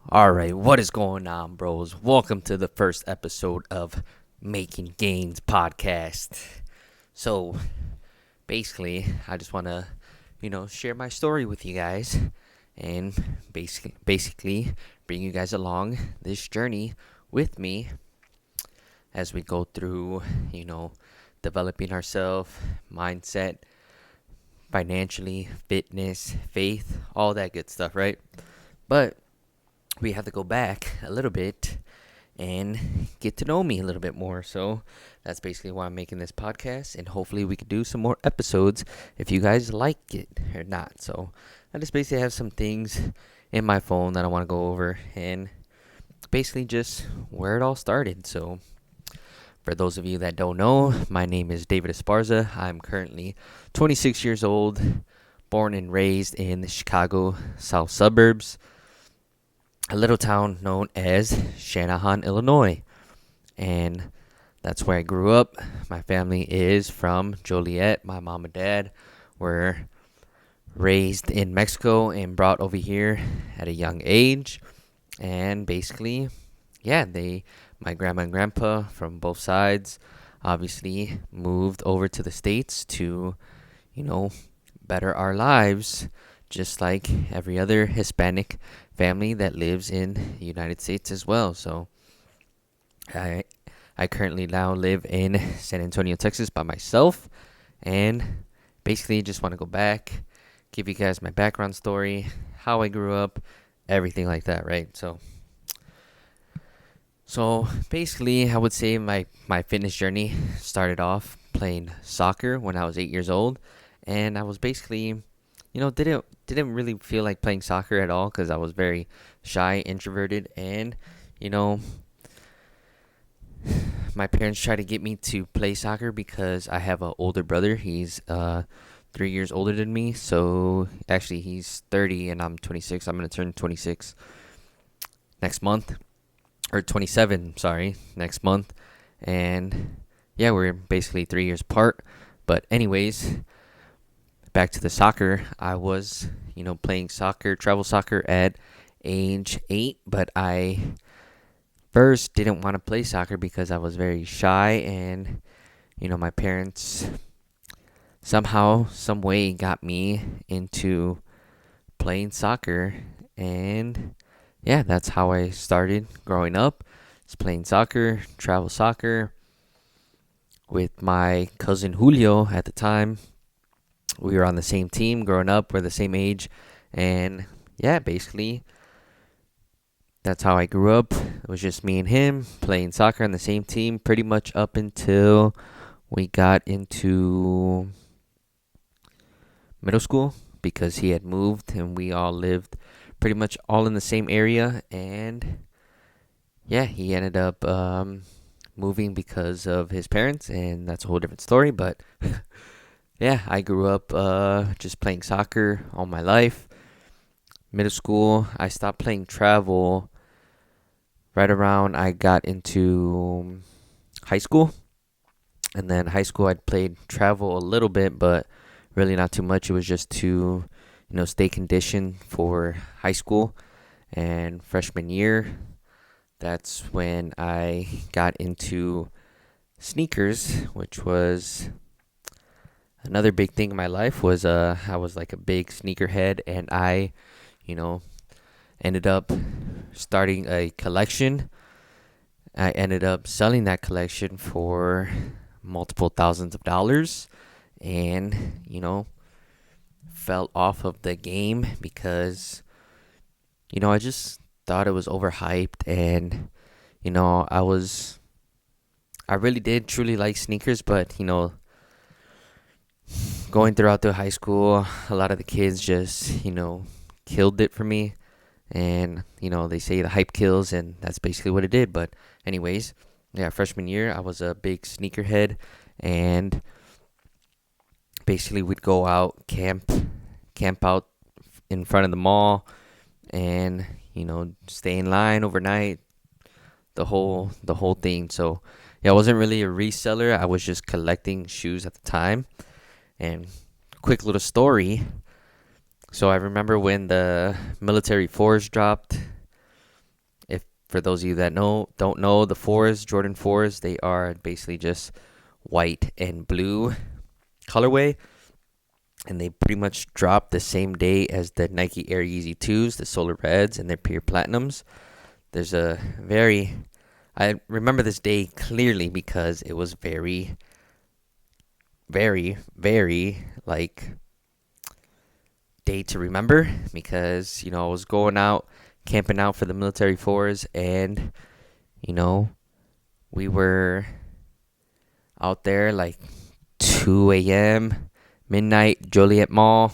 All right, what is going on, bros? Welcome to the first episode of Making Gains podcast. So, basically, I just want to, share my story with you guys and basically bring you guys along this journey with me as we go through, developing ourselves, mindset, financially, fitness, faith, all that good stuff, right? But we have to go back a little bit and get to know me a little bit more. So that's basically why I'm making this podcast, and hopefully we could do some more episodes if you guys like it or not. So I just basically have some things in my phone that I want to go over and basically just where it all started. So for those of you that don't know, my name is David Esparza. I'm currently 26 years old, born and raised in the Chicago South suburbs, a little town known as Shanahan, Illinois. And that's where I grew up. My family is from Joliet. My mom and dad were raised in Mexico and brought over here at a young age. And basically, my grandma and grandpa from both sides obviously moved over to the States to, you know, better our lives, just like every other Hispanic family that lives in the United States as well. So I I currently now live in San Antonio, Texas by myself, and basically just want to go back, give you guys my background story, how I grew up, everything like that, right? So basically, I would say my fitness journey started off playing soccer when I was 8 years old, and I was basically, didn't really feel like playing soccer at all because I was very shy, introverted, and you know, my parents tried to get me to play soccer because I have an older brother. He's 3 years older than me, so actually he's 30 and I'm 26. I'm gonna turn 26 next month, or 27, sorry, next month. And yeah, we're basically 3 years apart. But anyways, back to the soccer. I was, playing soccer, travel soccer at age 8, but I first didn't want to play soccer because I was very shy, and my parents somehow, some way got me into playing soccer. And yeah, that's how I started growing up. Just playing soccer, travel soccer with my cousin Julio at the time. We were on the same team growing up. We're the same age. And yeah, basically, that's how I grew up. It was just me and him playing soccer on the same team pretty much up until we got into middle school, because he had moved and we all lived pretty much all in the same area. And yeah, he ended up moving because of his parents, and that's a whole different story. But yeah, I grew up just playing soccer all my life. Middle school, I stopped playing travel right around I got into high school. And then high school, I'd played travel a little bit, but really not too much. It was just to, stay conditioned for high school. And freshman year, that's when I got into sneakers, which was another big thing in my life. Was I was like a big sneakerhead, and I, you know, ended up starting a collection. I ended up selling that collection for multiple thousands of dollars, and fell off of the game because I just thought it was overhyped. And I really did truly like sneakers, but going throughout the high school, a lot of the kids just killed it for me. And they say the hype kills, and that's basically what it did. But anyways, yeah, freshman year I was a big sneakerhead, and basically we'd go out, camp out in front of the mall, and stay in line overnight, the whole thing. So yeah, I wasn't really a reseller. I was just collecting shoes at the time. And quick little story. So I remember when the military force dropped, For those of you that don't know, the fours, Jordan 4s, they are basically just white and blue colorway, and they pretty much dropped the same day as the Nike Air Yeezy 2s, the Solar Reds, and their Pure Platinums. There's I remember this day clearly because it was very, very, very, like, day to remember, because, I was going out, camping out for the military fours, and, we were out there like 2 a.m., midnight, Joliet Mall.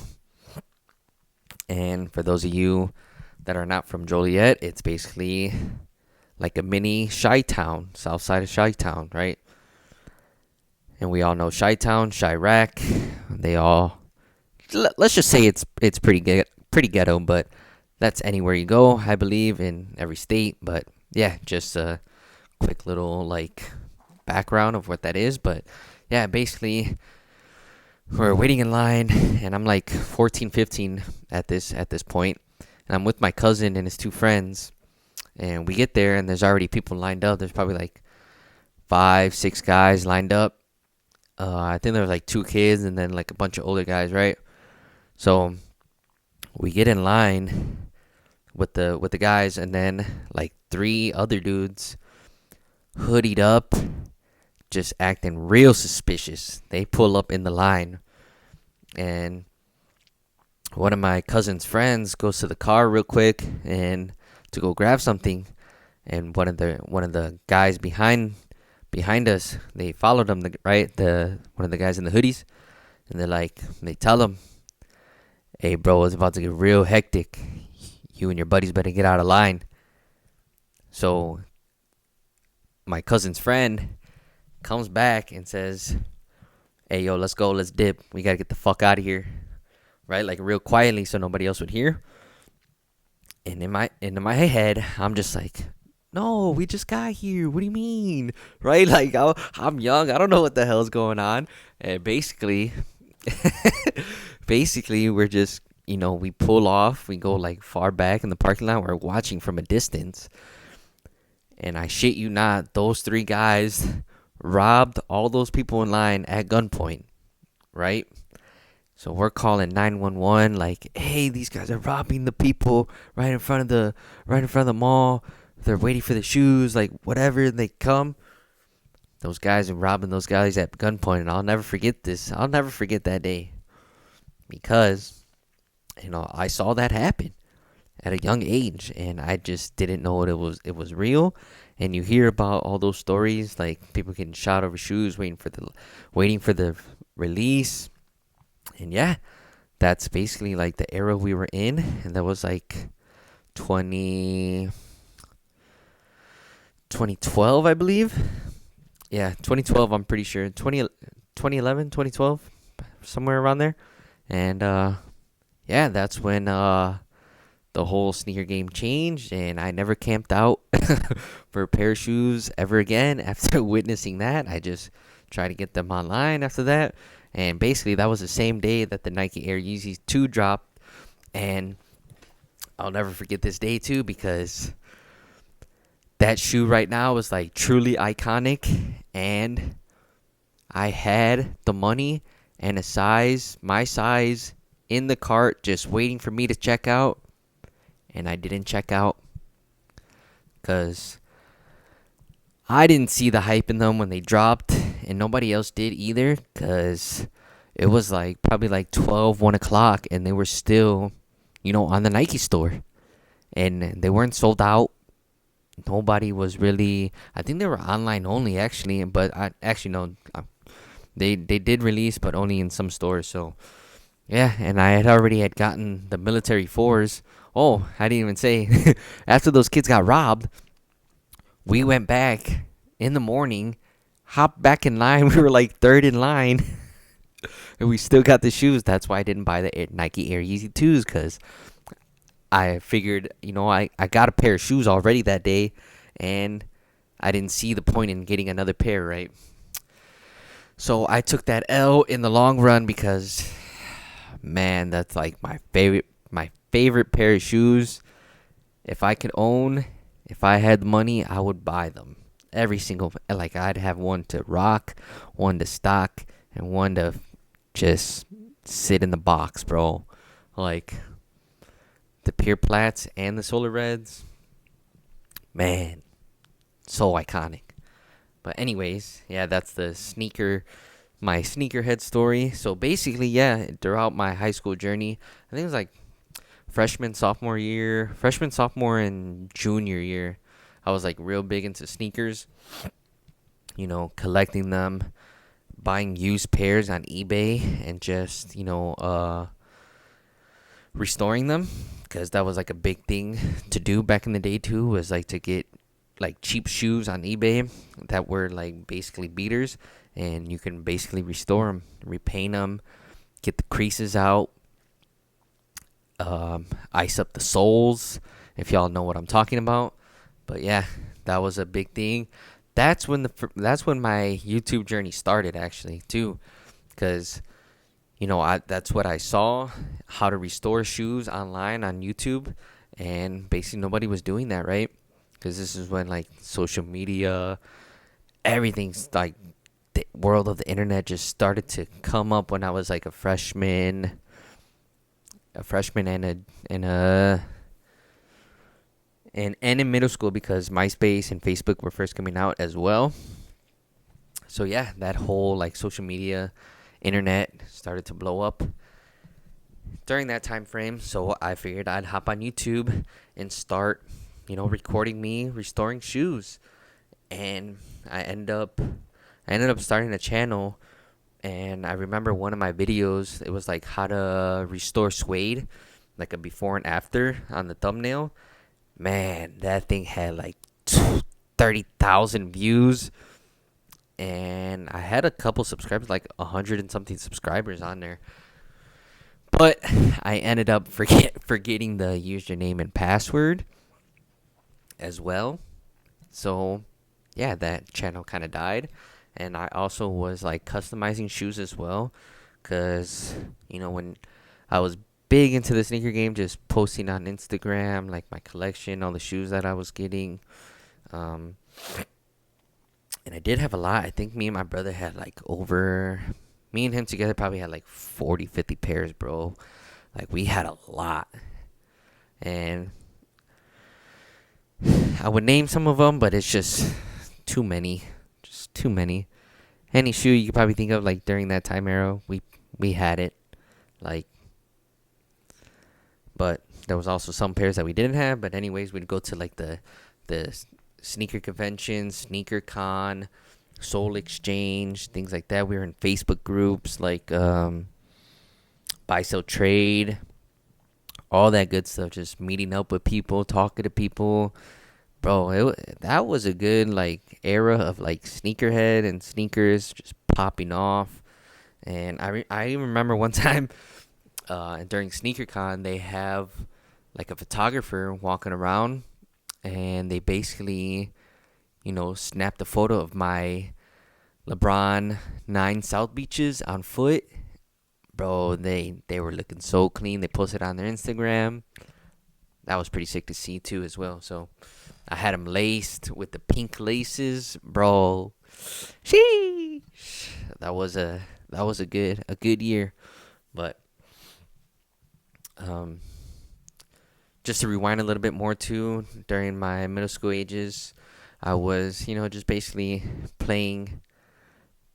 And for those of you that are not from Joliet, it's basically like a mini Chi-Town, south side of Chi-Town, right? And we all know Chi-Town, Chirac. Let's just say it's pretty ghetto, but that's anywhere you go, I believe, in every state. But yeah, just a quick little like background of what that is. But yeah, basically we're waiting in line, and I'm like 14, 15 at this point, and I'm with my cousin and his two friends, and we get there, and there's already people lined up. There's probably like 5, 6 guys lined up. I think there was like 2 kids and then like a bunch of older guys, right? So we get in line with the guys, and then like 3 other dudes hoodied up, just acting real suspicious. They pull up in the line, and one of my cousin's friends goes to the car real quick and to go grab something, and one of the guys behind us, they followed him, one of the guys in the hoodies, and they tell him, "Hey bro, it's about to get real hectic. You and your buddies better get out of line." So my cousin's friend comes back and says, "Hey yo, let's go, let's dip. We gotta get the fuck out of here." Right? Like real quietly so nobody else would hear. And in my head, I'm just like, "No, we just got here. What do you mean?" Right? Like I'm young. I don't know what the hell's going on. And basically we're just, we pull off. We go like far back in the parking lot. We're watching from a distance. And I shit you not, those 3 guys robbed all those people in line at gunpoint, right? So we're calling 911 like, "Hey, these guys are robbing the people right in front of the mall. They're waiting for the shoes, like whatever." They come. Those guys are robbing those guys at gunpoint, and I'll never forget this. I'll never forget that day, because I saw that happen at a young age, and I just didn't know it was real. And you hear about all those stories, like people getting shot over shoes, waiting for the release. And yeah, that's basically like the era we were in, and that was like 2012, I believe. Yeah, 2012, I'm pretty sure. 2011, 2012, somewhere around there. And yeah, that's when the whole sneaker game changed, and I never camped out for a pair of shoes ever again after witnessing that. I just tried to get them online after that. And basically that was the same day that the Nike Air Yeezy 2 dropped, and I'll never forget this day too, because that shoe right now is like truly iconic, and I had the money and my size in the cart just waiting for me to check out, and I didn't check out because I didn't see the hype in them when they dropped, and nobody else did either, because it was like probably like 12, 1 o'clock, and they were still, on the Nike store, and they weren't sold out. Nobody was really, I think they were online only actually, but they did release, but only in some stores. So yeah, and I had already gotten the military 4s. Oh, I didn't even say, after those kids got robbed, we went back in the morning, hopped back in line. We were like 3rd in line, and we still got the shoes. That's why I didn't buy the Nike Air Yeezy 2s, because I figured, I got a pair of shoes already that day, and I didn't see the point in getting another pair, right? So I took that L in the long run, because, man, that's like my favorite pair of shoes. If I if I had the money, I would buy them. Every single, like, I'd have one to rock, one to stock, and one to just sit in the box, bro. Like, the Pure Plats and the Solar Reds, man, so iconic. But anyways, yeah, that's my sneakerhead story. So basically, yeah, throughout my high school journey, I think it was like freshman, sophomore, and junior year, I was like real big into sneakers, collecting them, buying used pairs on eBay, and just, restoring them, because that was like a big thing to do back in the day too, was like to get like cheap shoes on eBay that were like basically beaters, and you can basically restore them, repaint them, get the creases out, ice up the soles, if y'all know what I'm talking about. But yeah, that was a big thing. That's when my YouTube journey started, actually, too, because that's what I saw, how to restore shoes online on YouTube, and basically nobody was doing that, right? Because this is when like social media, everything's like the world of the internet just started to come up when I was like a freshman and in middle school, because MySpace and Facebook were first coming out as well. So yeah, that whole like social media, internet started to blow up during that time frame. So I figured I'd hop on YouTube and start, recording me restoring shoes. And I ended up starting a channel. And I remember one of my videos, it was like how to restore suede, like a before and after on the thumbnail. Man, that thing had like 30,000 views, and I had a couple subscribers, like 100 and something subscribers on there. But I ended up forgetting the username and password as well. So yeah, that channel kind of died. And I also was like customizing shoes as well, because when I was big into the sneaker game, just posting on Instagram like my collection, all the shoes that I was getting. And I did have a lot. I think me and my brother had like me and him together probably had like 40, 50 pairs, bro. Like, we had a lot. And I would name some of them, but it's just too many. Just too many. Any shoe you could probably think of, like, during that time era, we had it. Like, but there was also some pairs that we didn't have. But anyways, we'd go to like the sneaker convention, sneaker con, soul exchange, things like that. We were in Facebook groups like buy, sell, trade, all that good stuff. Just meeting up with people, talking to people, bro. That was a good like era of like sneakerhead and sneakers just popping off. And I even remember one time during SneakerCon, they have like a photographer walking around, and they basically, snapped a photo of my LeBron 9 South Beaches on foot. Bro, they were looking so clean. They posted on their Instagram. That was pretty sick to see too as well. So I had them laced with the pink laces, bro. Sheesh. That was a good year. But just to rewind a little bit more too, during my middle school ages, I was, just basically playing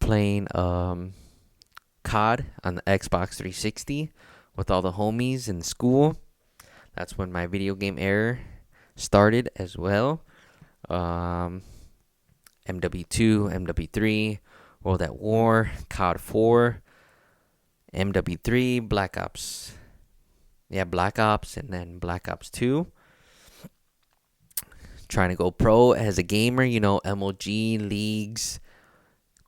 COD on the Xbox 360 with all the homies in school. That's when my video game era started as well. MW2, MW3, World at War, COD 4, MW3, Black Ops. Yeah, Black Ops, and then Black Ops 2. Trying to go pro as a gamer, MLG, leagues,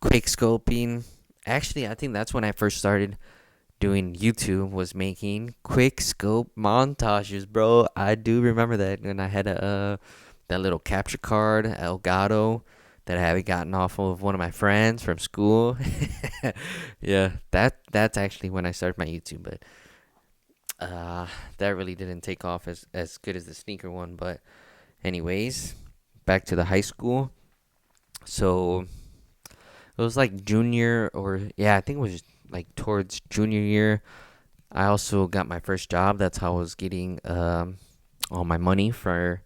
quick scoping. Actually, I think that's when I first started doing YouTube, was making quick scope montages, bro. I do remember that. And I had that little capture card, Elgato, that I had gotten off of one of my friends from school. Yeah, that's actually when I started my YouTube, but that really didn't take off as good as the sneaker one. But Anyways, back to the high school. So it was like junior, or yeah, I think it was like towards junior year. I also got my first job. That's how I was getting all my money for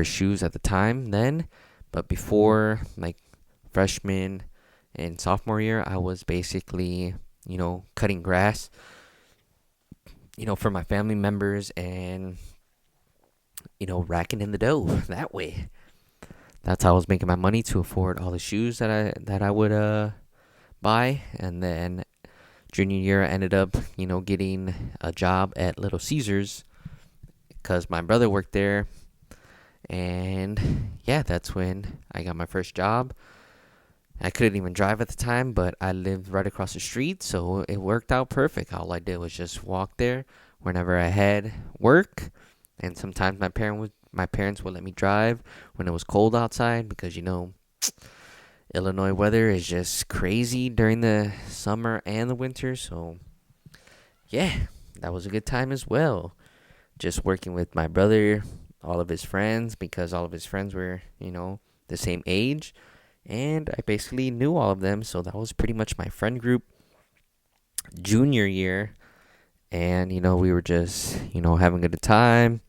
shoes at the time then. But before, like freshman and sophomore year, I was basically, cutting grass, for my family members, and racking in the dough that way. That's how I was making my money to afford all the shoes that I would buy. And then junior year, I ended up, getting a job at Little Caesars because my brother worked there. And yeah, that's when I got my first job. I couldn't even drive at the time, but I lived right across the street, so it worked out perfect. All I did was just walk there whenever I had work, and sometimes my parents would let me drive when it was cold outside because Illinois weather is just crazy during the summer and the winter. So yeah, that was a good time as well. Just working with my brother, all of his friends, because all of his friends were the same age, and I basically knew all of them. So that was pretty much my friend group junior year. And we were just having a good time,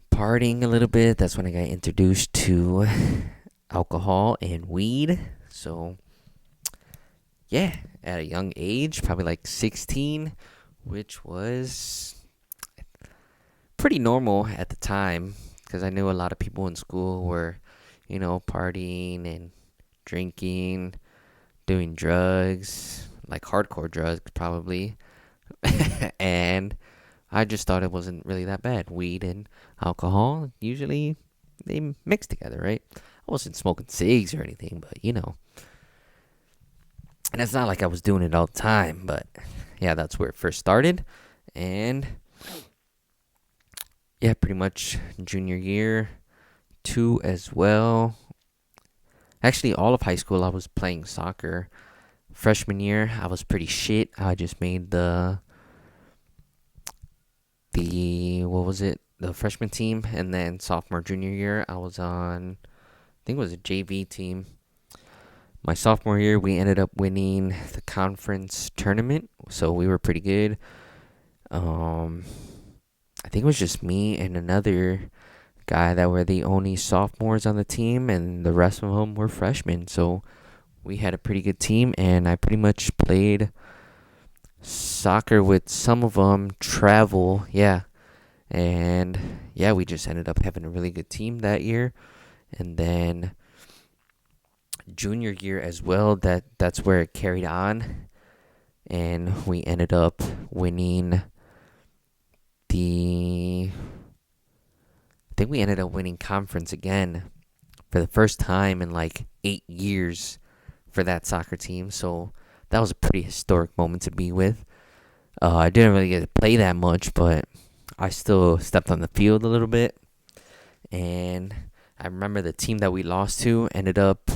partying a little bit. That's when I got introduced to alcohol and weed. So yeah, at a young age, probably like 16, which was pretty normal at the time because I knew a lot of people in school were partying and drinking, doing drugs, like hardcore drugs probably. And I just thought it wasn't really that bad. Weed and alcohol, usually they mix together, right? I wasn't smoking cigs or anything, but and it's not like I was doing it all the time, but yeah, that's where it first started. And yeah, pretty much junior year, 2 as well. Actually, all of high school, I was playing soccer. Freshman year, I was pretty shit. I just made the what was it? The freshman team, and then sophomore, junior year, I was on, I think it was a JV team. My sophomore year, we ended up winning the conference tournament, so we were pretty good. I think it was just me and another guy that were the only sophomores on the team, and the rest of them were freshmen. So we had a pretty good team, and I pretty much played soccer with some of them, travel, yeah. And yeah, we just ended up having a really good team that year. And then junior year as well, that's where it carried on, and we ended up winning I think we ended up winning conference again for the first time in like 8 years for that soccer team. So that was a pretty historic moment to be with. I didn't really get to play that much, but I still stepped on the field a little bit. And I remember the team that we lost to ended up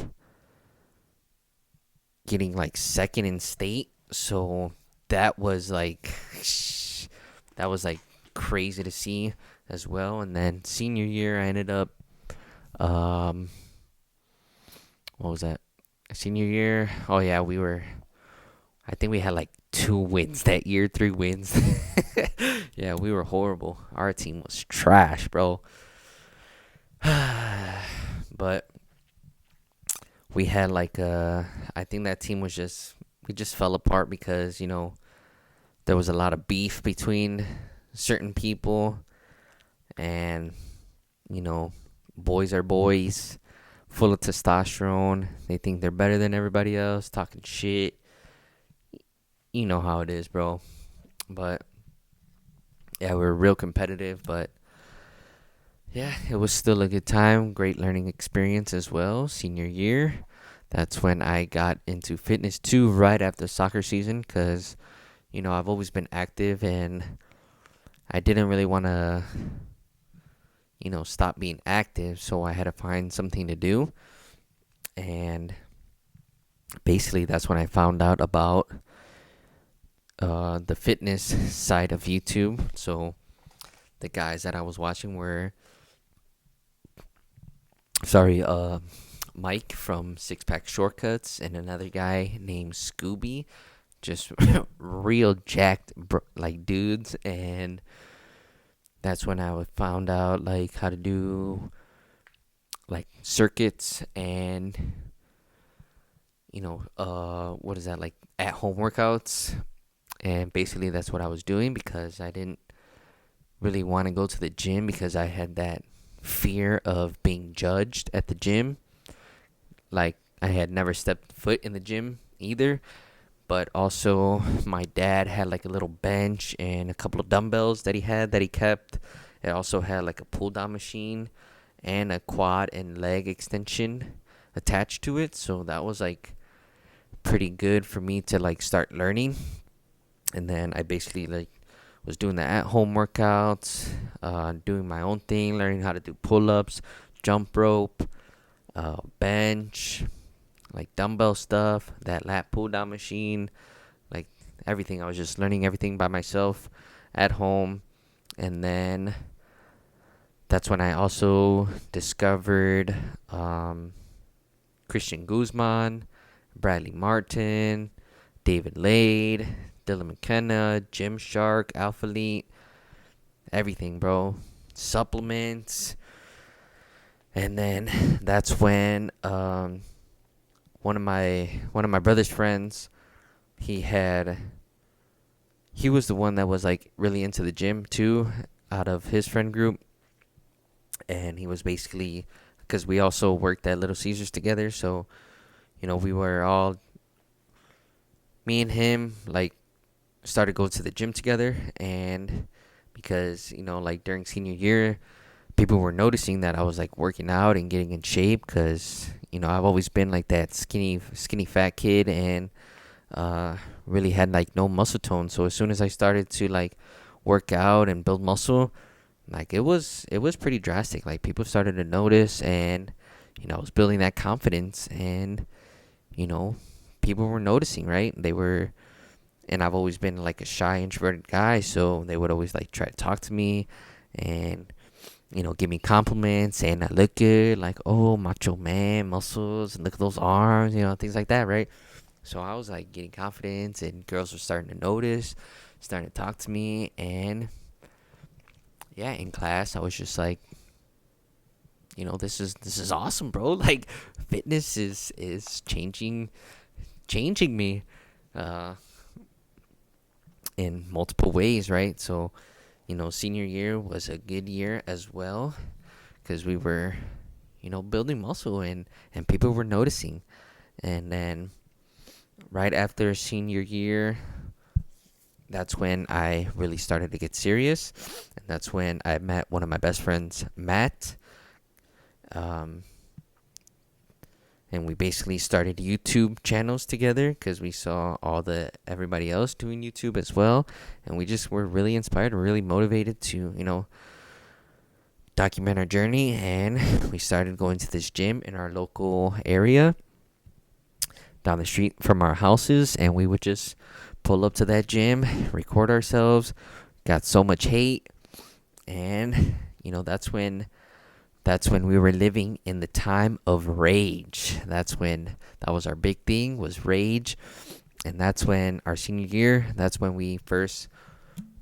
getting like second in state. So that was like crazy to see as well. And then senior year, I ended up, what was that? Senior year, oh yeah, I think we had like 2 wins that year, 3 wins. Yeah, we were horrible. Our team was trash, bro. But we had like I think that team was we just fell apart because there was a lot of beef between certain people, and boys are boys, full of testosterone. They think they're better than everybody else, talking shit. You know how it is, bro. But yeah, we're real competitive, but yeah, it was still a good time. Great learning experience as well. Senior year, that's when I got into fitness too, right after soccer season, because I've always been active, and I didn't really want to stop being active, so I had to find something to do. And basically that's when I found out about the fitness side of YouTube. So the guys that I was watching were Mike from Six Pack Shortcuts and another guy named Scooby, just real jacked like dudes. And that's when I found out like how to do like circuits and what is that, like at home workouts. And basically that's what I was doing because I didn't really want to go to the gym because I had that fear of being judged at the gym. Like I had never stepped foot in the gym either, but also my dad had like a little bench and a couple of dumbbells that he kept. It also had like a pull down machine and a quad and leg extension attached to it, so that was like pretty good for me to like start learning. And then I basically like was doing the at home workouts, doing my own thing, learning how to do pull ups, jump rope, bench, like dumbbell stuff, that lat pull down machine, like everything. I was just learning everything by myself at home. And then that's when I also discovered Christian Guzman, Bradley Martin, David Lade, Dylan McKenna, Gymshark, Alpha Elite, everything, bro. Supplements. And then that's when one of my brother's friends, he was the one that was like really into the gym too, out of his friend group. And he was basically, because we also worked at Little Caesars together, so we were all, me and him, like started going to the gym together. And because like during senior year, people were noticing that I was like working out and getting in shape, because I've always been like that skinny fat kid, and really had like no muscle tone. So as soon as I started to like work out and build muscle, like it was pretty drastic. Like people started to notice, and I was building that confidence, and people were noticing, right? And I've always been like a shy, introverted guy, so they would always like try to talk to me and give me compliments, saying I look good, like, oh, macho man, muscles, and look at those arms, things like that, right? So I was like getting confidence, and girls were starting to notice, starting to talk to me. And yeah, in class I was just like, this is awesome, bro. Like fitness is changing me in multiple ways, right? So senior year was a good year as well, because we were building muscle, and people were noticing. And then right after senior year, that's when I really started to get serious, and that's when I met one of my best friends, Matt. And we basically started YouTube channels together because we saw everybody else doing YouTube as well, and we just were really inspired, really motivated to document our journey. And we started going to this gym in our local area down the street from our houses, and we would just pull up to that gym, record ourselves. Got so much hate, and that's when we were living in the time of rage. That was our big thing, was rage. And that's when our senior year, that's when we first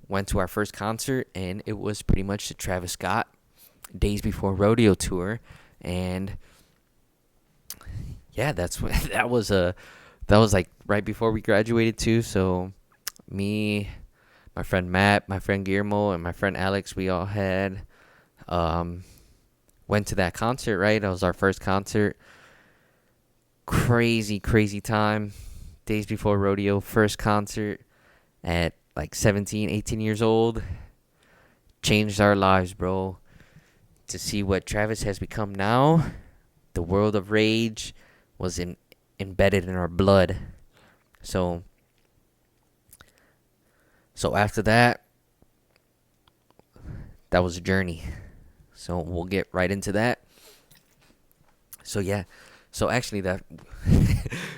went to our first concert, and it was pretty much the Travis Scott Days Before Rodeo tour. And yeah, that was like right before we graduated too. So me, my friend Matt, my friend Guillermo, and my friend Alex, we all had went to that concert, right? That was our first concert. Crazy time. Days Before Rodeo, first concert at like 17, 18 years old. Changed our lives, bro. To see what Travis has become now, the world of rage was embedded in our blood. So after that was a journey. So we'll get right into that. So yeah. So actually that we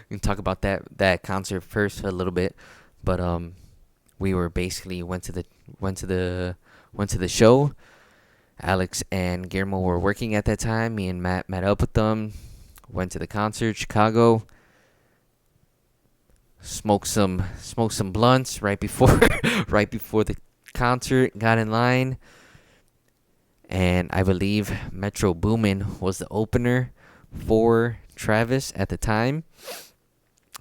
can talk about that concert first a little bit. But we were basically went to the show Alex and Guillermo were working at that time. Me and Matt met up with them, went to the concert, Chicago, smoked some blunts right before right before the concert, got in line, and I believe Metro Boomin was the opener for Travis at the time.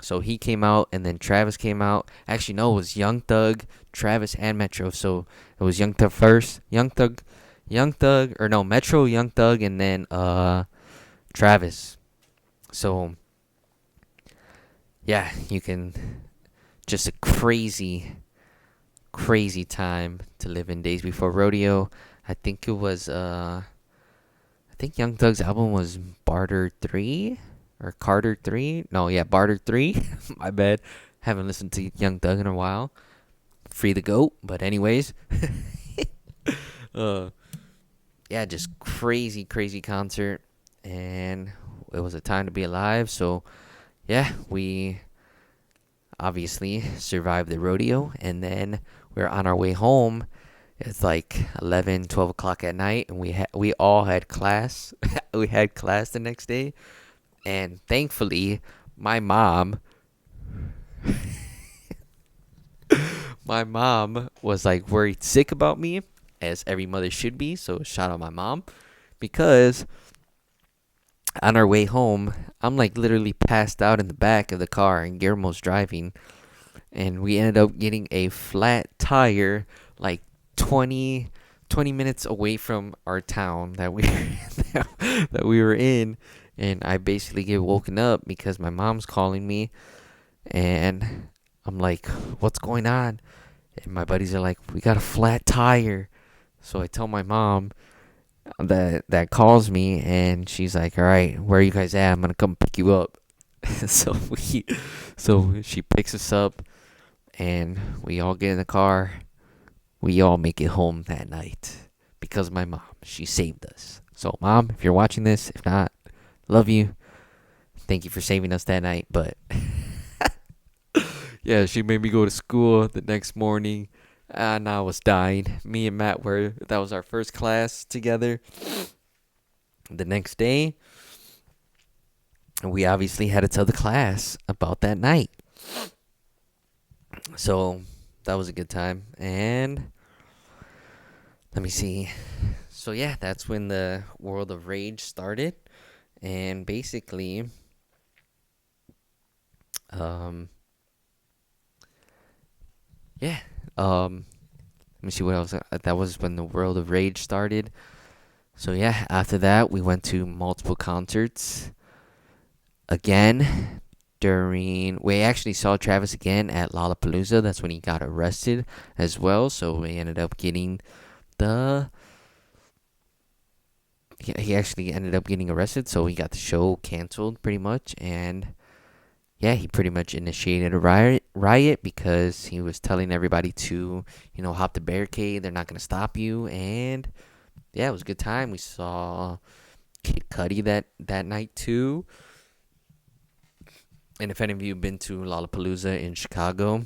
So he came out, and then Travis came out. Actually, no, it was Young Thug, Travis, and Metro. So it was Young Thug first, Young Thug, or no, Metro, Young Thug, and then Travis. So yeah, you can just a crazy time to live in days before rodeo. I think it was I think Young Thug's album was Barter 3 or Carter 3. No, yeah, Barter 3. My bad. Haven't listened to Young Thug in a while. Free the goat, but anyways. uh yeah, just crazy concert, and it was a time to be alive. So, yeah, we obviously survived the rodeo, and then we're on our way home. It's like 11, 12 o'clock at night, and we all had class. We had class the next day, and thankfully, my mom, my mom was like worried sick about me, as every mother should be. So shout out my mom, because on our way home, I'm like literally passed out in the back of the car, and Guillermo's driving, and we ended up getting a flat tire like 20 minutes away from our town that we that we were in. And I basically get woken up because my mom's calling me, and I'm like, what's going on? And my buddies are like, we got a flat tire. So I tell my mom that calls me, and she's like, all right, where are you guys at? I'm gonna come pick you up. so we so she picks us up, and we all get in the car. We all make it home that night because of my mom. She saved us. So, Mom, if you're watching this, if not, love you. Thank you for saving us that night. But yeah, she made me go to school the next morning, and I was dying. Me and Matt that was our first class together. The next day, we obviously had to tell the class about that night. So that was a good time. And let me see. So yeah, that's when the World of Rage started. And basically, yeah. Let me see what else. That was when the World of Rage started. So yeah, after that, we went to multiple concerts. Again, we actually saw Travis again at Lollapalooza. That's when he got arrested as well. So we ended up getting he actually ended up getting arrested. So he got the show canceled pretty much. And yeah, he pretty much initiated a riot because he was telling everybody to, hop the barricade. They're not going to stop you. And yeah, it was a good time. We saw Kid Cudi that night too. And if any of you have been to Lollapalooza in Chicago,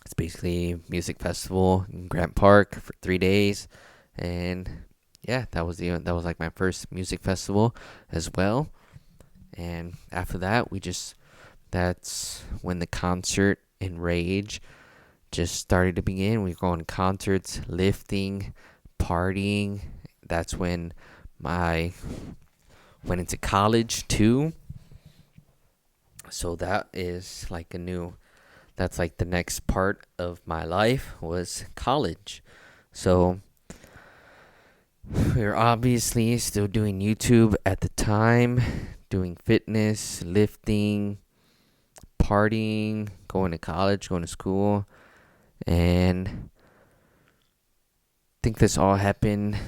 it's basically a music festival in Grant Park for 3 days. And yeah, that was like my first music festival as well. And after that, that's when the concert in Rage just started to begin. We were going to concerts, lifting, partying. That's when I went into college too. So that is like that's like the next part of my life was college. So we were obviously still doing YouTube at the time, doing fitness, lifting, partying, going to college, going to school. And I think this all happened.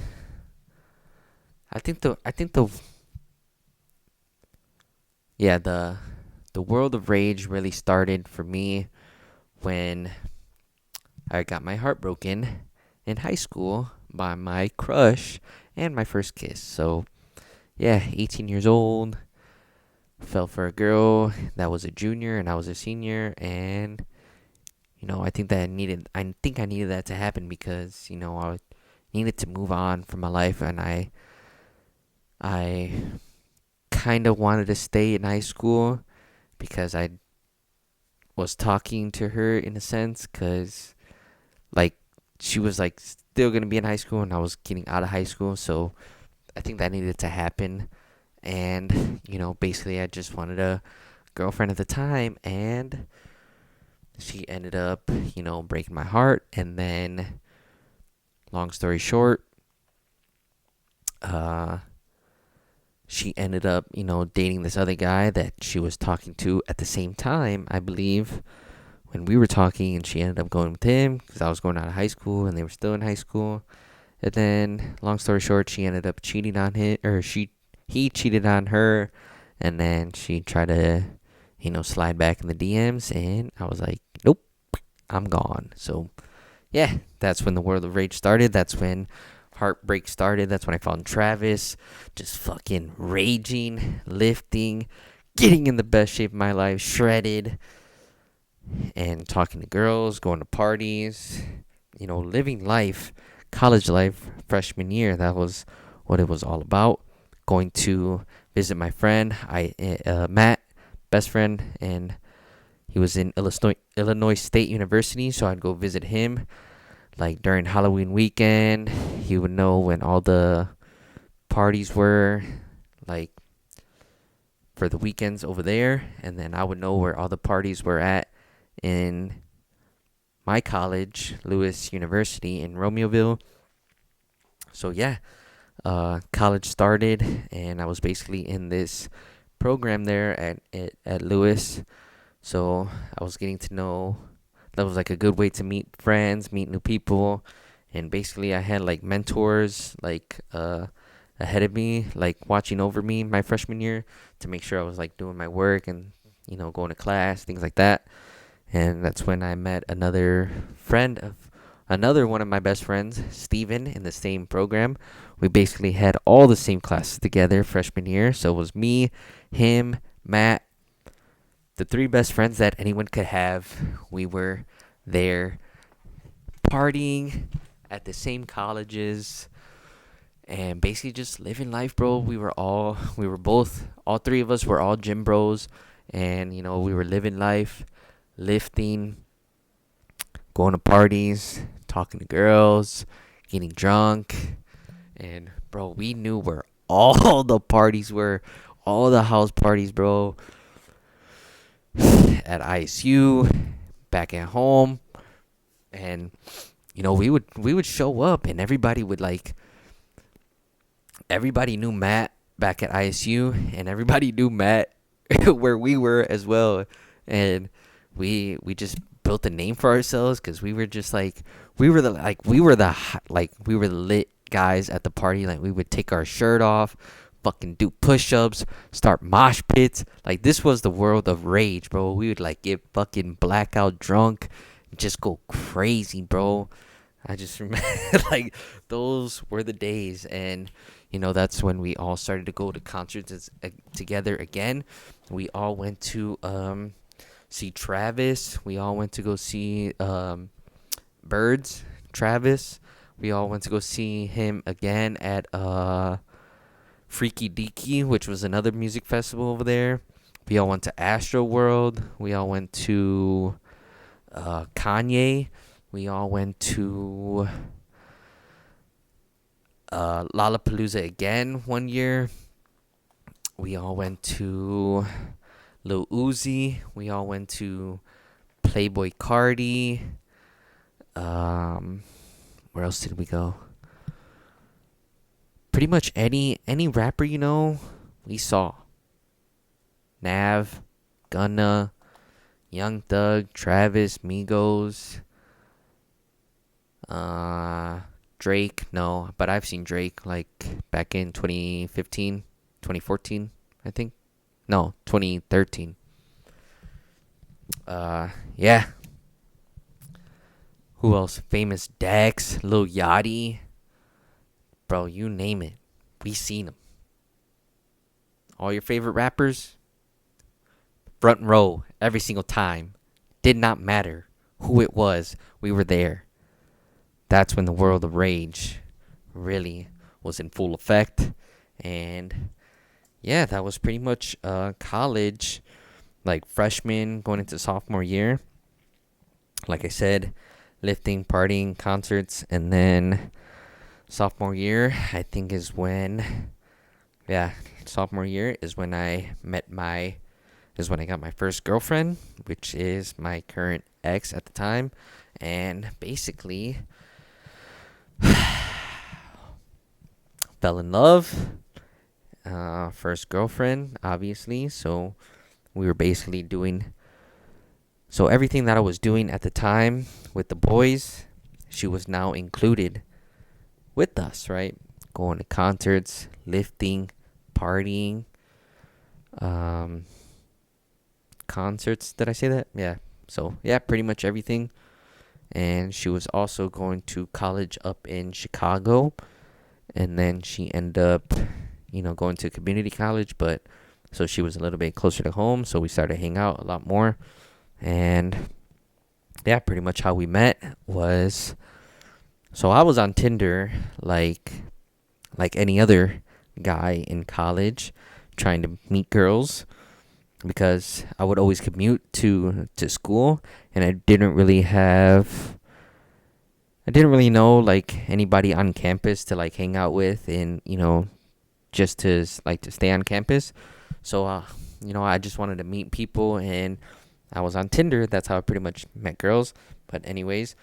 The World of Rage really started for me when I got my heart broken in high school by my crush and my first kiss. So, yeah, 18 years old, fell for a girl that was a junior and I was a senior, and I think I needed that to happen because, needed to move on from my life, and I kind of wanted to stay in high school because I was talking to her in a sense, because like she was like still gonna be in high school and I was getting out of high school, so I think that needed to happen. And basically I just wanted a girlfriend at the time, and she ended up breaking my heart. And then, long story short, she ended up dating this other guy that she was talking to at the same time, I believe, when we were talking, and she ended up going with him because I was going out of high school and they were still in high school. And then, long story short, she ended up cheating on him, or he cheated on her, and then she tried to slide back in the DMs, and I was like, nope, I'm gone. So yeah, that's when the world of rage started. That's when heartbreak started. That's when I found Travis, just fucking raging, lifting, getting in the best shape of my life, shredded, and talking to girls, going to parties, living life, college life, freshman year. That was what it was all about. Going to visit my friend, Matt, best friend, and he was in Illinois State University, so I'd go visit him. Like during Halloween weekend, he would know when all the parties were, like for the weekends over there, and then I would know where all the parties were at in my college, Lewis University in Romeoville. So yeah, college started, and I was basically in this program there at Lewis. So I was getting to know. That was like a good way to meet friends, meet new people, and basically I had like mentors like ahead of me, like watching over me my freshman year to make sure I was like doing my work and going to class, things like that. And that's when I met another one of my best friends, Steven, in the same program. We basically had all the same classes together freshman year. So it was me, him, Matt, the three best friends that anyone could have. We were there partying at the same colleges and basically just living life, bro. All three of us were all gym bros, and we were living life, lifting, going to parties, talking to girls, getting drunk. And bro, we knew where all the parties were, all the house parties, bro. At ISU, back at home, and we would show up, and everybody knew Matt back at ISU, and everybody knew Matt where we were as well, and we just built a name for ourselves because we were just like we were the lit guys at the party. Like we would take our shirt off, fucking do push-ups, start mosh pits. Like this was the world of rage, bro. We would like get fucking blackout drunk and just go crazy, bro. I just remember like those were the days. And that's when we all started to go to concerts together again. We all went to see Travis. We all went to go see Birds, Travis. We all went to go see him again at Freaky Deaky, which was another music festival over there. We all went to Astro World. We all went to Kanye. We all went to Lollapalooza again one year. We all went to Lil Uzi. We all went to Playboy Cardi. Where else did we go? Pretty much any rapper we saw. Nav, Gunna, Young Thug, Travis, Migos, Drake. No, but I've seen Drake like back in 2015, 2014, I think. No, 2013. Yeah. Who else? Famous Dex, Lil Yachty. Bro, you name it. We seen them. All your favorite rappers, front row every single time. Did not matter who it was. We were there. That's when the world of rage really was in full effect. And yeah, that was pretty much college, like freshman going into sophomore year. Like I said, lifting, partying, concerts, and then sophomore year, I think yeah, sophomore year is when I got my first girlfriend, which is my current ex at the time. And basically, fell in love. First girlfriend, obviously. So we were basically doing. So everything that I was doing at the time with the boys, she was now included with us, right? Going to concerts, lifting, partying, um, concerts. Did I say that? Yeah. So yeah, pretty much everything. And she was also going to college up in Chicago, and then she ended up, going to community college, but so she was a little bit closer to home, so we started hanging out a lot more. And yeah, pretty much how we met was, so I was on Tinder like any other guy in college, trying to meet girls, because I would always commute to school, and I didn't really know like anybody on campus to like hang out with, and just to stay on campus. So I just wanted to meet people, and I was on Tinder. That's how I pretty much met girls. But anyways,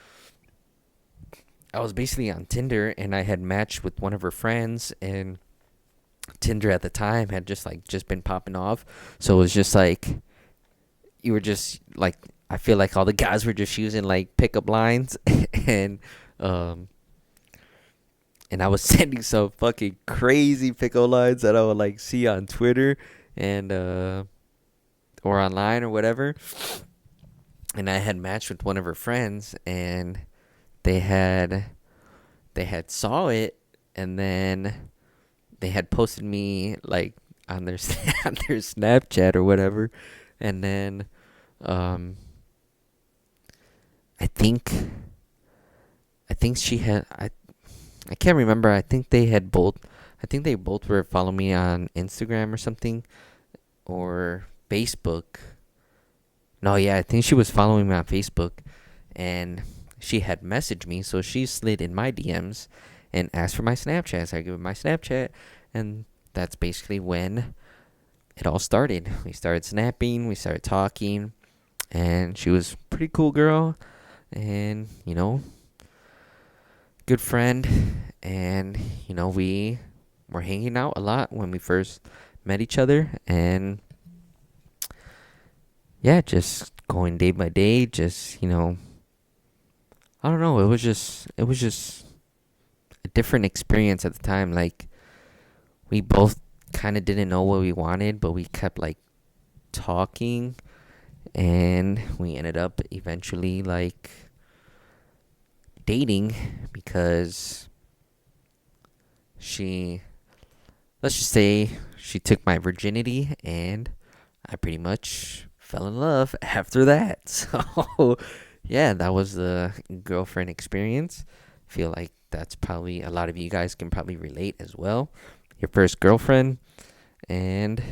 I was basically on Tinder, and I had matched with one of her friends, and Tinder at the time had just been popping off. So it was just like, you were just like, I feel like all the guys were just using like pickup lines, and um and I was sending some fucking crazy pickup lines that I would like see on Twitter and or online or whatever. And I had matched with one of her friends, and they had saw it, and then they had posted me like on their on their Snapchat or whatever. And then um I think she had, I can't remember. I think they both were following me on Instagram or something, or Facebook. No, yeah, I think she was following me on Facebook, and she had messaged me, so she slid in my DMs and asked for my Snapchat. So I gave her my Snapchat, and that's basically when it all started. We started snapping, we started talking, and she was a pretty cool girl, and good friend, and we were hanging out a lot when we first met each other, and yeah, just going day by day, just I don't know, it was just a different experience at the time. Like, we both kind of didn't know what we wanted, but we kept like talking, and we ended up eventually like dating, because let's just say she took my virginity, and I pretty much fell in love after that. So yeah, that was the girlfriend experience. Feel like that's probably a lot of you guys can probably relate as well. Your first girlfriend, and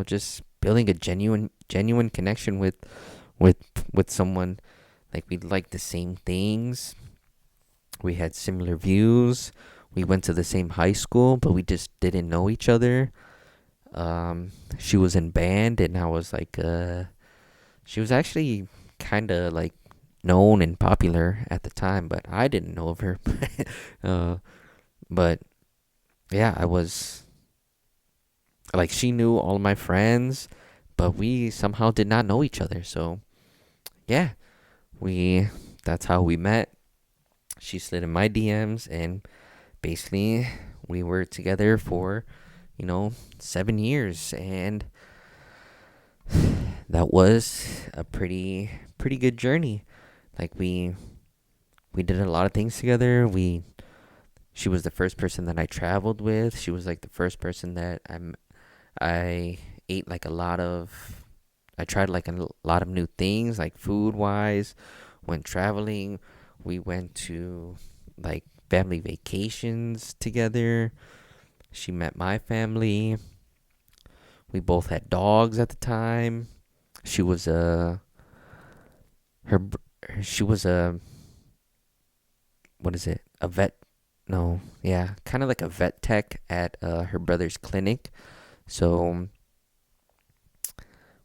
just building a genuine connection with someone. Like, we liked the same things, we had similar views, we went to the same high school, but we just didn't know each other. She was in band, and I was like, she was actually kind of like known and popular at the time, but I didn't know of her. uh, but yeah, I was like, she knew all of my friends, but we somehow did not know each other. So yeah, that's how we met. She slid in my DMs, and basically we were together for 7 years, and that was a pretty good journey. Like, we did a lot of things together. She was the first person that I traveled with. She was like the first person that I ate like a lot of. I tried like a lot of new things, like food wise. When traveling, we went to like family vacations together. She met my family. We both had dogs at the time. She was a her she was a what is it? A vet? No, yeah, kind of like a vet tech at her brother's clinic. So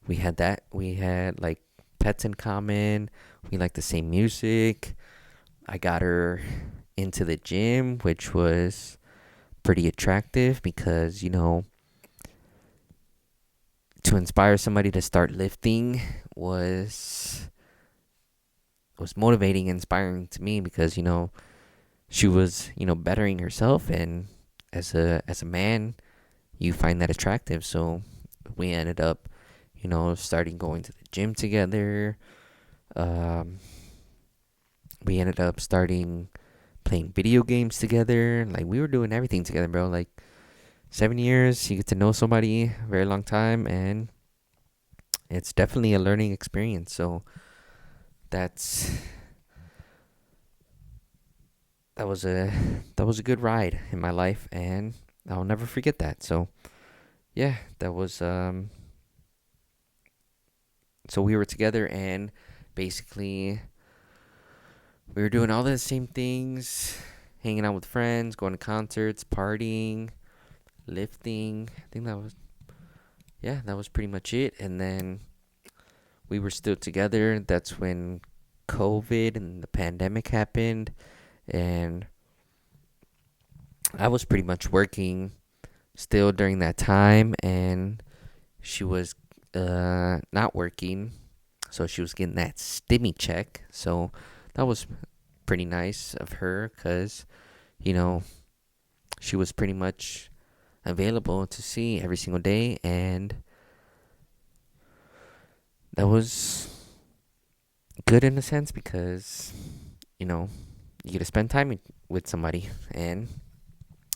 we had that. We had like pets in common. We liked the same music. I got her into the gym, which was pretty attractive because, to inspire somebody to start lifting was motivating and inspiring to me because, she was, bettering herself, and as a man, you find that attractive. So we ended up, starting going to the gym together. Um, we ended up starting playing video games together. Like, we were doing everything together, bro. Like, 7 years, you get to know somebody a very long time, and it's definitely a learning experience. So that's that was a that was a good ride in my life, and I'll never forget that. So yeah, that was so we were together, and basically we were doing all the same things, hanging out with friends, going to concerts, partying, lifting. I think that was pretty much it. And then we were still together. That's when COVID and the pandemic happened, and I was pretty much working still during that time, and she was not working, so she was getting that stimmy check. So that was pretty nice of her because, you know, she was pretty much available to see every single day, and that was good in a sense because, you get to spend time with somebody. And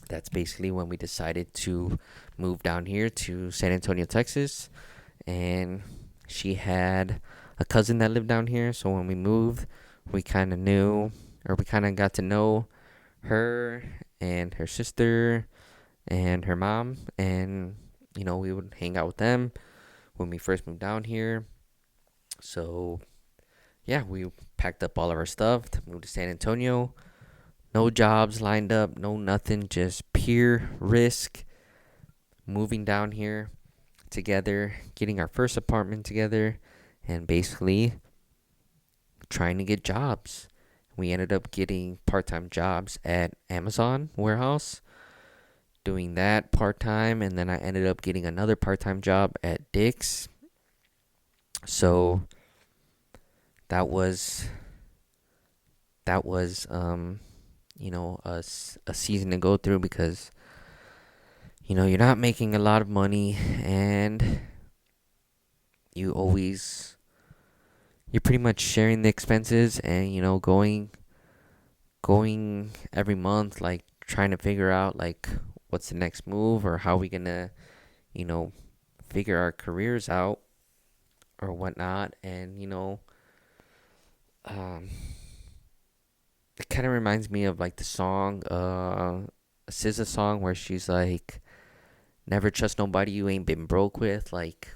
that's basically when we decided to move down here to San Antonio, Texas. And she had a cousin that lived down here, so when we moved, we kind of knew, or we kind of got to know her and her sister and her mom. And we would hang out with them when we first moved down here. So yeah, we packed up all of our stuff to move to San Antonio. No jobs lined up, no nothing, just pure risk. Moving down here together, getting our first apartment together, and basically trying to get jobs. We ended up getting part-time jobs at Amazon warehouse, doing that part-time, and then I ended up getting another part-time job at Dick's. So that was a season to go through because you're not making a lot of money, and you're pretty much sharing the expenses, and going every month, like trying to figure out like what's the next move, or how we gonna figure our careers out or whatnot. And um it kind of reminds me of like the song, a SZA song where she's like, never trust nobody you ain't been broke with, like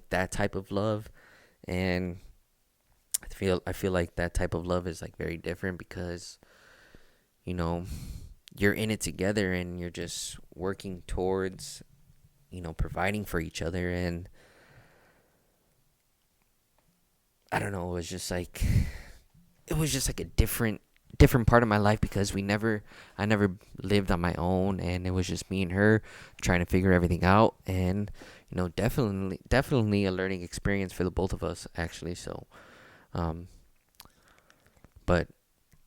that type of love. And I feel like that type of love is like very different because you know you're in it together, and you're just working towards providing for each other. And I don't know, it was just like a different part of my life because I never lived on my own, and it was just me and her trying to figure everything out. And definitely a learning experience for the both of us, actually. So um but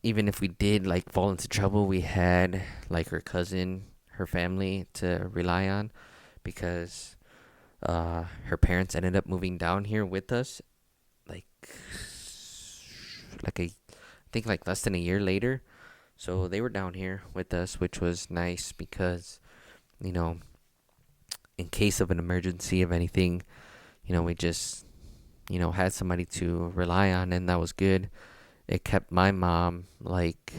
even if we did like fall into trouble, we had like her family to rely on, because her parents ended up moving down here with us, like I think like less than a year later. So they were down here with us, which was nice because, you know, in case of an emergency of anything, we just, had somebody to rely on, and that was good. It kept my mom like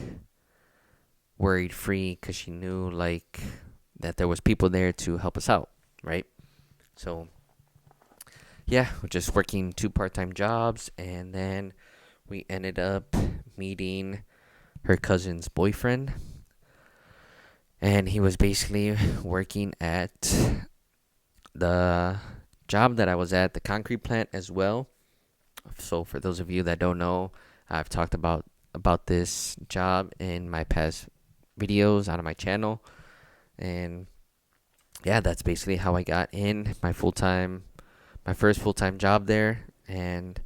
worried free because she knew like that there was people there to help us out, right? So yeah, we're just working 2 part-time jobs, and then we ended up meeting her cousin's boyfriend, and he was basically working at the job that I was at, the concrete plant as well. So for those of you that don't know, I've talked about this job in my past videos on my channel, and yeah, that's basically how I got in my first full-time job there. And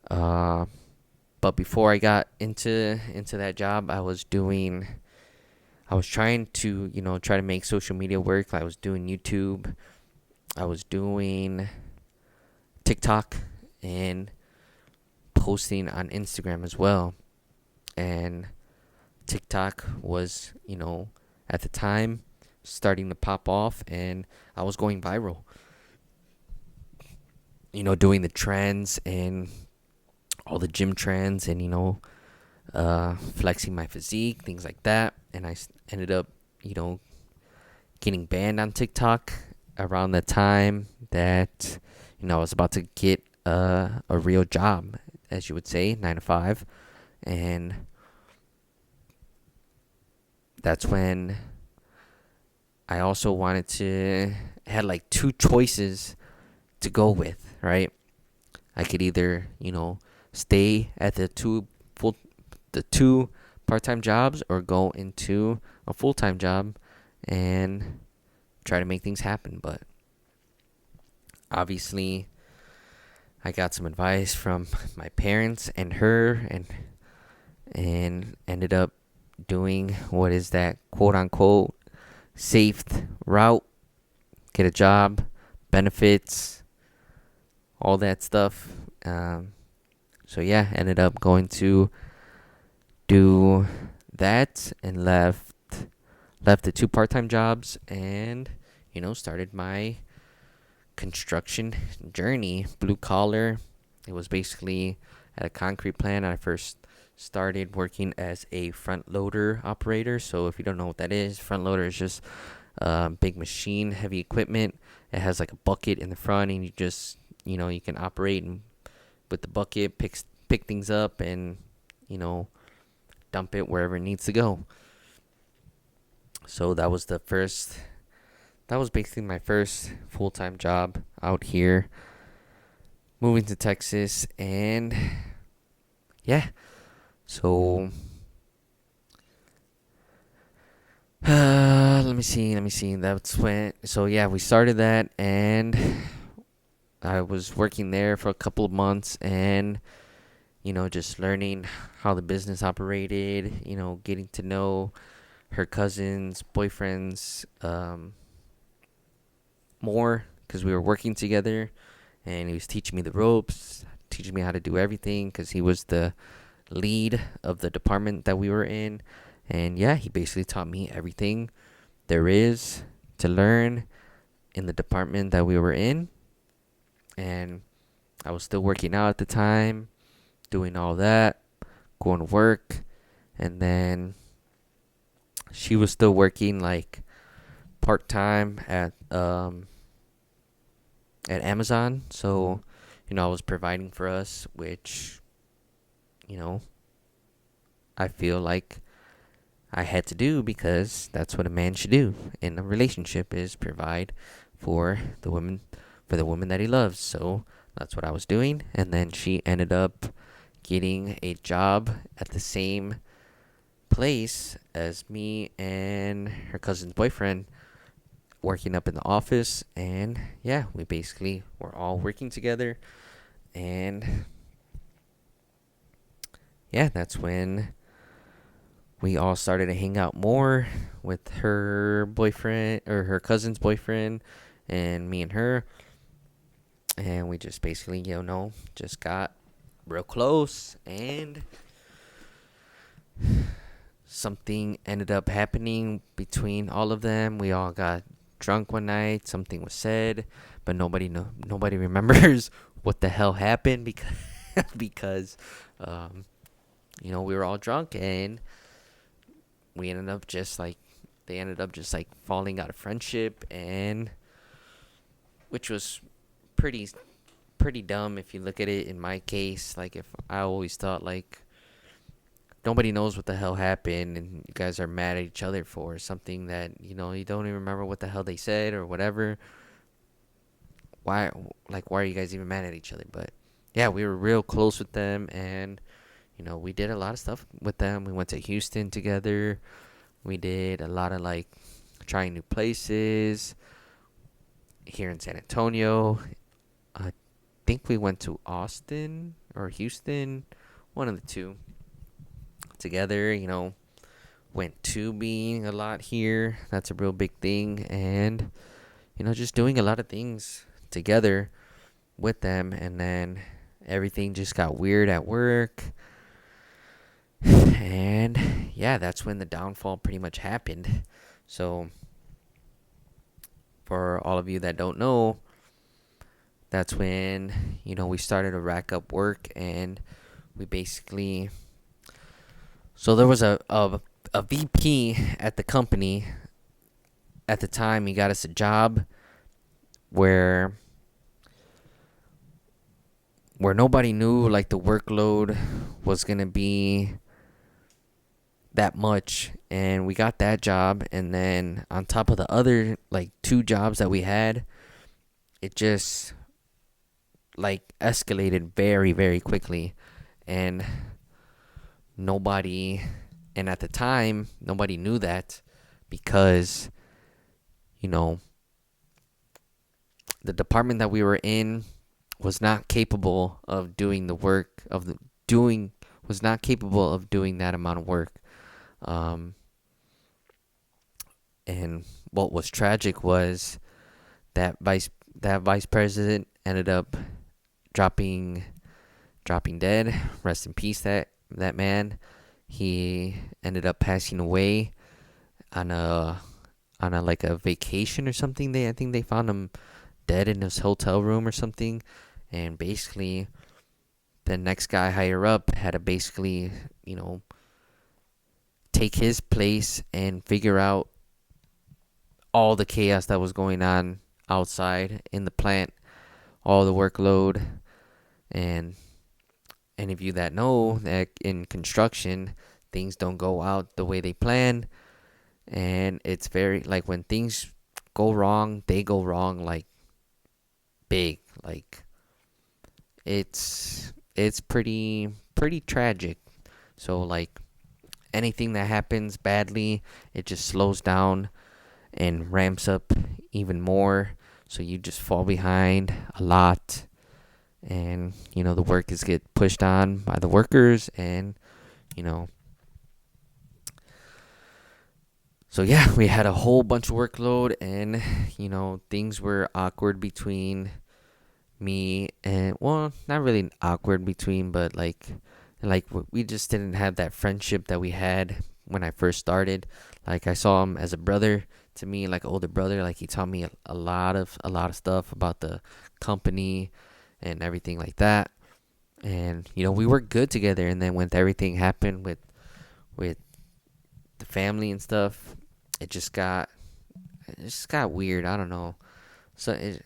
but before I got into that job, I was trying to try to make social media work. I was doing YouTube, I was doing TikTok, and posting on Instagram as well. And TikTok was, at the time starting to pop off, and I was going viral. Doing the trends and all the gym trends, and flexing my physique, things like that. And I ended up, getting banned on TikTok around the time that I was about to get a real job, as you would say, 9 to 5. And that's when I also wanted to had like 2 choices to go with, right? I could either, stay at the two part-time jobs, or go into a full-time job and try to make things happen. But obviously I got some advice from my parents and her, and ended up doing what is that quote unquote safe route, get a job, benefits, all that stuff. So yeah, ended up going to do that, and left the 2 part-time jobs, and started my construction journey, blue collar. It was basically at a concrete plant. I first started working as a front loader operator. So if you don't know what that is, front loader is just big machine, heavy equipment. It has like a bucket in the front, and you just you can operate and with the bucket pick things up, and dump it wherever it needs to go. So that was basically my first full-time job out here, moving to Texas. And yeah, so let me see, that's when, so yeah, we started that, and I was working there for a couple of months, and just learning how the business operated, getting to know her cousin's boyfriends more, because we were working together, and he was teaching me the ropes, teaching me how to do everything, because he was the lead of the department that we were in. And yeah, he basically taught me everything there is to learn in the department that we were in. And I was still working out at the time, doing all that, going to work. And then she was still working like part-time at Amazon. So I was providing for us, which I feel like I had to do, because that's what a man should do in a relationship, is provide for the woman that he loves. So that's what I was doing. And then she ended up getting a job at the same place as me and her cousin's boyfriend, working up in the office. And yeah, we basically were all working together. And yeah, that's when we all started to hang out more with her boyfriend, or her cousin's boyfriend, and me and her. And we just basically, just got real close. And something ended up happening between all of them. We all got drunk one night. Something was said, but nobody remembers what the hell happened, because we were all drunk, and we ended up just like they ended up just like falling out of friendship, and which was pretty pretty dumb if you look at it. In my case, like, if I always thought like nobody knows what the hell happened, and you guys are mad at each other for something that you don't even remember what the hell they said or whatever. Why are you guys even mad at each other? But yeah, we were real close with them, and we did a lot of stuff with them. We went to Houston together. We did a lot of like trying new places here in San Antonio. I think we went to Austin or Houston, one of the two, together. Went tubing a lot here. That's a real big thing, and just doing a lot of things together with them. And then everything just got weird at work, and yeah, that's when the downfall pretty much happened. So for all of you that don't know, that's when we started to rack up work, and we basically, so there was a VP at the company at the time. He got us a job where nobody knew like the workload was gonna be that much, and we got that job. And then on top of the other like two jobs that we had, it just like escalated very, very quickly. And nobody, and at the time nobody knew that, because the department that we were in was not capable of doing the work of the doing was not capable of doing that amount of work. And what was tragic was that vice president ended up dropping dead. Rest in peace, that man. He ended up passing away on a like a vacation or something. I think they found him dead in his hotel room or something. And basically the next guy higher up had to basically take his place and figure out all the chaos that was going on outside in the plant, all the workload. And any of you that know that in construction, things don't go out the way they planned. And it's very like, when things go wrong, they go wrong like big. Like, it's pretty tragic. So like, anything that happens badly, it just slows down and ramps up even more. So you just fall behind a lot, and the work is get pushed on by the workers. And so yeah, we had a whole bunch of workload, and things were awkward between me and, well, not really awkward between, but like we just didn't have that friendship that we had when I first started. Like, I saw him as a brother to me, like older brother. Like, he taught me a lot of stuff about the company and everything like that. And we worked good together. And then when everything happened with the family and stuff, it just got weird. I don't know. So it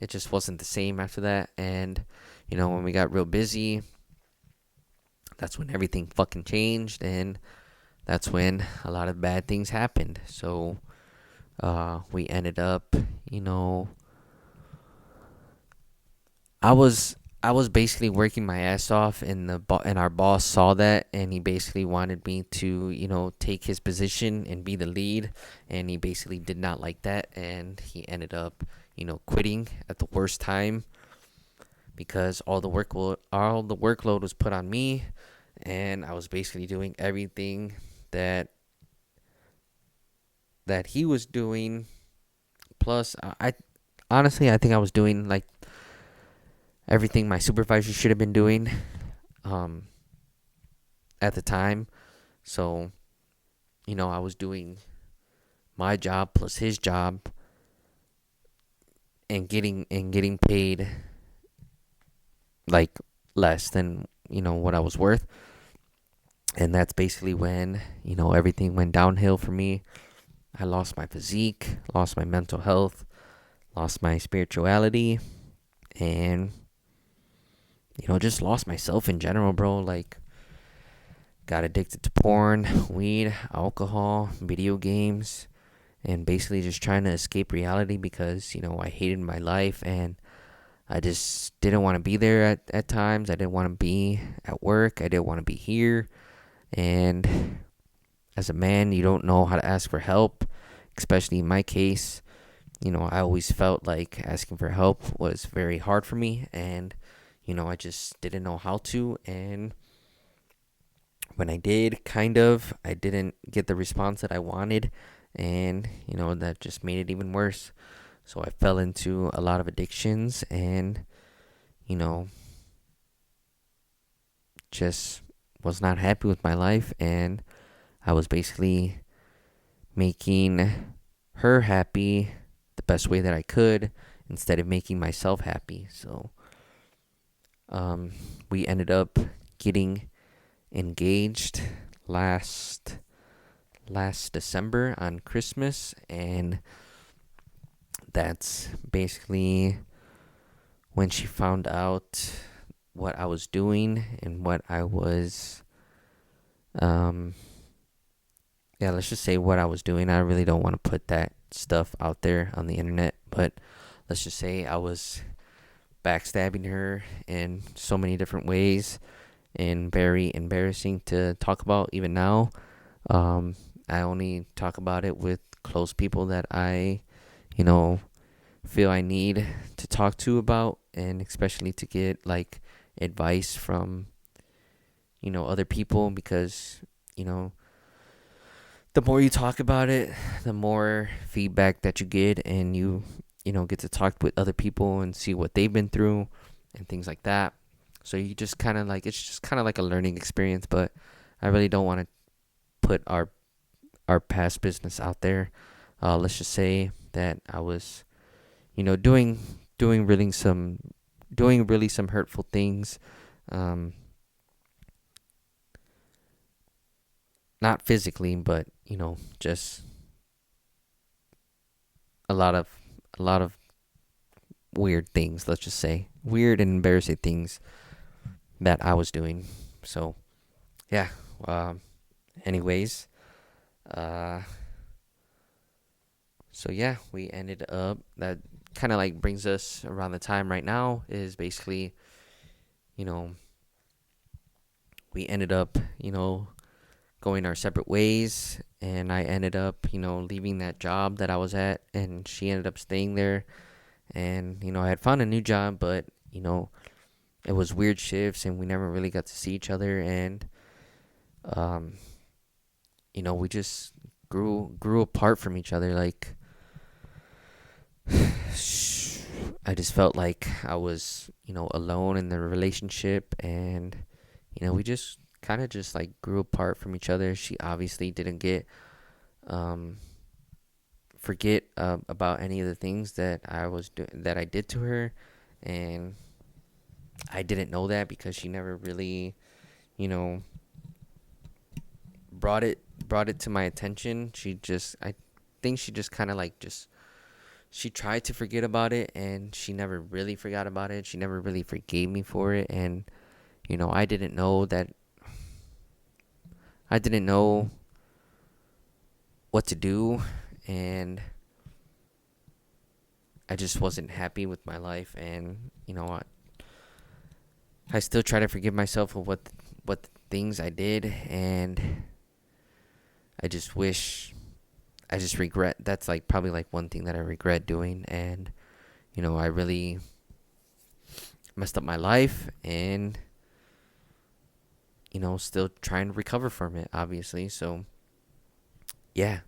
just wasn't the same after that. And when we got real busy, that's when everything fucking changed, and that's when a lot of bad things happened. So we ended up, I was basically working my ass off, and and our boss saw that, and he basically wanted me to take his position and be the lead. And he basically did not like that, and he ended up quitting at the worst time, because all the workload was put on me, and I was basically doing everything that he was doing. Plus, I honestly, I think I was doing like everything my supervisor should have been doing at the time. So I was doing my job plus his job, and getting paid like less than what I was worth. And that's basically when, everything went downhill for me. I lost my physique, lost my mental health, lost my spirituality, and, just lost myself in general, bro. Like, got addicted to porn, weed, alcohol, video games, and basically just trying to escape reality because, I hated my life and I just didn't want to be there at times. I didn't want to be at work. I didn't want to be here. And as a man, you don't know how to ask for help, especially in my case. I always felt like asking for help was very hard for me, and, I just didn't know how to. And when I did, I didn't get the response that I wanted, and, that just made it even worse. So I fell into a lot of addictions and, you know, just was not happy with my life, and I was basically making her happy the best way that I could instead of making myself happy. So we ended up getting engaged last December on Christmas, and that's basically when she found out what I was doing and what I was let's just say what I was doing. I really don't want to put that stuff out there on the internet, but let's just say I was backstabbing her in so many different ways and very embarrassing to talk about even now. I only talk about it with close people that I, feel I need to talk to about, and especially to get like advice from, other people, because, the more you talk about it, the more feedback that you get, and you get to talk with other people and see what they've been through and things like that. So you just kind of like, it's just kind of like a learning experience, but I really don't want to put our past business out there. Let's just say that I was, doing really some hurtful things. Not physically, but just a lot of weird things. Let's just say weird and embarrassing things that I was doing. So yeah. Anyways, so yeah, we ended up, that kind of like brings us around the time right now, is basically, we ended up, going our separate ways, and I ended up, leaving that job that I was at, and she ended up staying there. And, I had found a new job, but, it was weird shifts and we never really got to see each other. And, we just grew apart from each other. Like, I just felt like I was, alone in the relationship, and, we just kind of just like grew apart from each other. She obviously didn't forget about any of the things that that I did to her, and I didn't know that because she never really, brought it to my attention. I think she just kind of like she tried to forget about it, and she never really forgot about it. She never really forgave me for it, and I didn't know what to do, and I just wasn't happy with my life. And I still try to forgive myself of what things I did, and I just regret. That's like probably like one thing that I regret doing. And I really messed up my life, and still trying to recover from it, obviously. So yeah,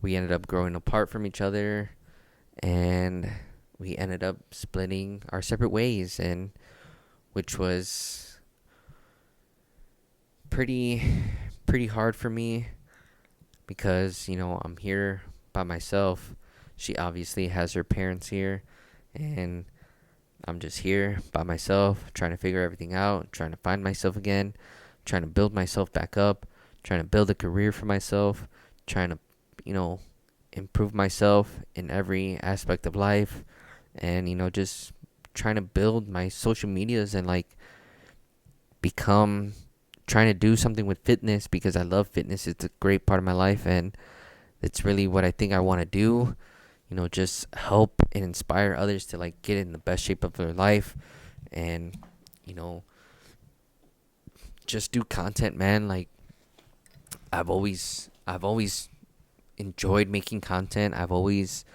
we ended up growing apart from each other, and we ended up splitting our separate ways, and which was pretty hard for me because I'm here by myself. She obviously has her parents here, and I'm just here by myself trying to figure everything out, trying to find myself again, trying to build myself back up, trying to build a career for myself, trying to, improve myself in every aspect of life, and, just trying to build my social medias and like become trying to do something with fitness because I love fitness. It's a great part of my life, and it's really what I think I want to do. Just help and inspire others to like get in the best shape of their life, and you know just do content, man. Like I've always enjoyed making content. I've always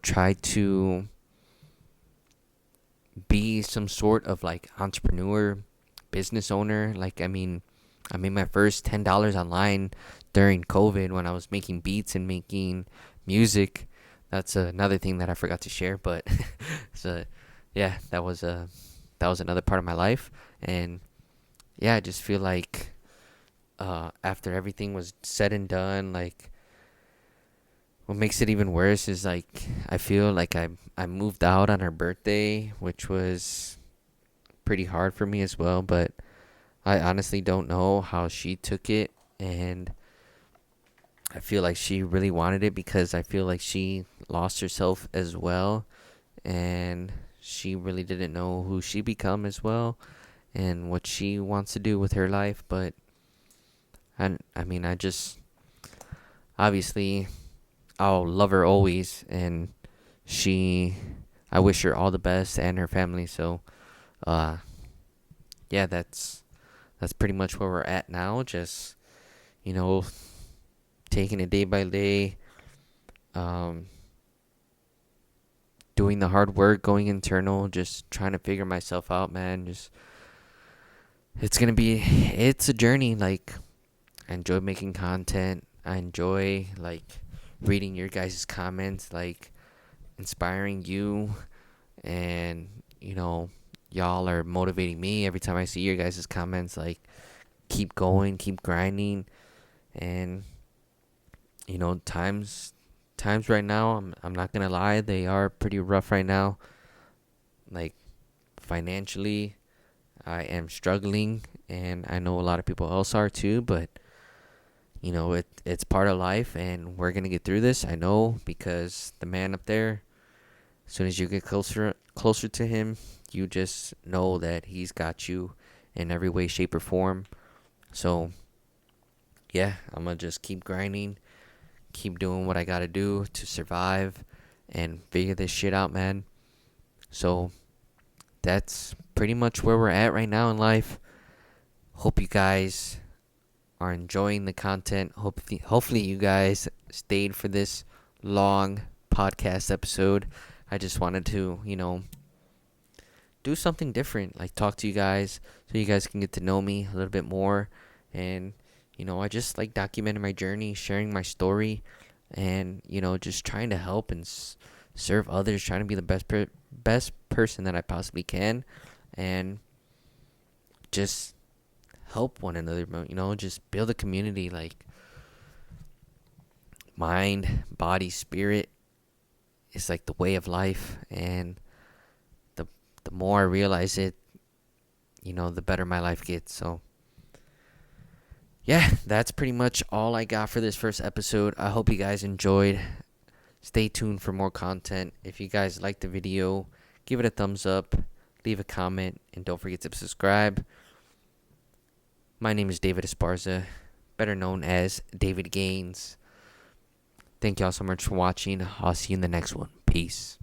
tried to be some sort of like entrepreneur, business owner. Like, I made my first $10 online during COVID when I was making beats and making music. That's another thing that I forgot to share, but so yeah, that was another part of my life. And yeah, I just feel like after everything was said and done, like what makes it even worse is like I feel like I moved out on her birthday, which was pretty hard for me as well, but I honestly don't know how she took it, and I feel like she really wanted it because I feel like she lost herself as well, and she really didn't know who she become as well and what she wants to do with her life. But I just obviously I'll love her always, and I wish her all the best and her family. So uh yeah, that's pretty much where we're at now. Just you know taking it day by day, um doing the hard work, going internal, just trying to figure myself out, man. Just it's a journey. Like, I enjoy making content. I enjoy like reading your guys' comments, like inspiring you, and y'all are motivating me every time I see your guys' comments. Like, keep going, keep grinding, and times right now, I'm not gonna lie, they are pretty rough right now. Like, financially, I am struggling, and I know a lot of people else are too. But it's part of life, and we're gonna get through this. I know, because the man up there, as soon as you get closer to him, you just know that he's got you in every way, shape, or form. So yeah, I'm gonna just keep grinding, keep doing what I gotta do to survive and figure this shit out, man. So that's pretty much where we're at right now in life. Hope you guys are enjoying the content. Hopefully you guys stayed for this long podcast episode. I just wanted to, do something different, like talk to you guys so you guys can get to know me a little bit more. And I just like documenting my journey, sharing my story, and just trying to help and serve others, trying to be the best person that I possibly can, and just help one another. Just build a community. Like, mind, body, spirit is like the way of life, and the more I realize it, the better my life gets. So yeah, that's pretty much all I got for this first episode. I hope you guys enjoyed. Stay tuned for more content. If you guys liked the video, give it a thumbs up, leave a comment, and don't forget to subscribe. My name is David Esparza, better known as David Gainz. Thank y'all so much for watching. I'll see you in the next one. Peace.